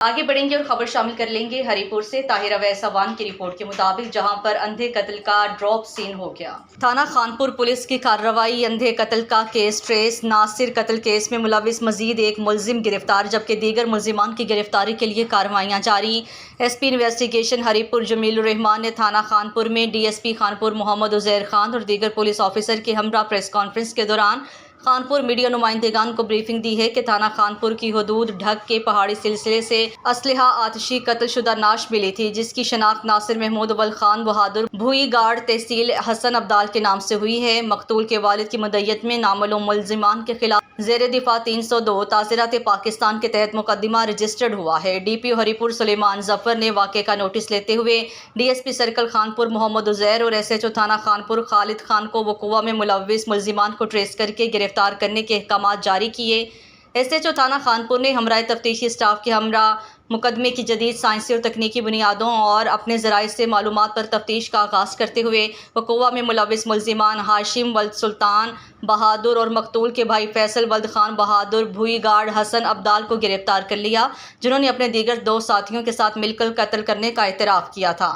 آگے بڑھیں گے اور خبر شامل کر لیں گے ہری پور سے طاہر اویس اوان کی رپورٹ کے مطابق، جہاں پر اندھے قتل کا ڈراپ سین ہو گیا۔ تھانہ خانپور پولیس کی کارروائی، اندھے قتل کا کیس ٹریس۔ ناصر قتل کیس میں ملوث مزید ایک ملزم گرفتار، جبکہ دیگر ملزمان کی گرفتاری کے لیے کارروائیاں جاری۔ ایس پی انویسٹیگیشن ہری پور جمیل الرحمان نے تھانہ خانپور میں ڈی ایس پی خانپور محمد عزیر خان اور دیگر پولیس آفیسر کے ہمراہ پریس کانفرنس کے دوران خانپور میڈیا نمائندگان کو بریفنگ دی ہے کہ تھانہ خانپور کی حدود ڈھک کے پہاڑی سلسلے سے اسلحہ آتشی قتل شدہ نعش ملی تھی، جس کی شناخت ناصر محمود اول خان بہادر بھوئی گاڑ تحصیل حسن ابدال کے نام سے ہوئی ہے۔ مقتول کے والد کی مدعیت میں نامعلوم ملزمان کے خلاف زیر دفاع 302 تعزیرات پاکستان کے تحت مقدمہ رجسٹرڈ ہوا ہے۔ ڈی پی او ہری پور سلیمان ظفر نے واقعے کا نوٹس لیتے ہوئے D S P circle Khanpur Muhammad Uzair اور ایس ایچ او تھانہ خانپور خالد خان کو وقوع میں ملوث ملزمان کو ٹریس کر کے گرفتار کرنے کے احکامات جاری کیے۔ ایس ایچ او تھانہ خانپور نے ہمراہ تفتیشی اسٹاف کے ہمراہ مقدمے کی جدید سائنسی اور تکنیکی بنیادوں اور اپنے ذرائع سے معلومات پر تفتیش کا آغاز کرتے ہوئے وقوع میں ملوث ملزمان ہاشم ولد سلطان بہادر اور مقتول کے بھائی فیصل ولد خان بہادر بھوئی گاڑ حسن ابدال کو گرفتار کر لیا، جنہوں نے اپنے دیگر 2 ساتھیوں کے ساتھ مل کر قتل کرنے کا اعتراف کیا تھا۔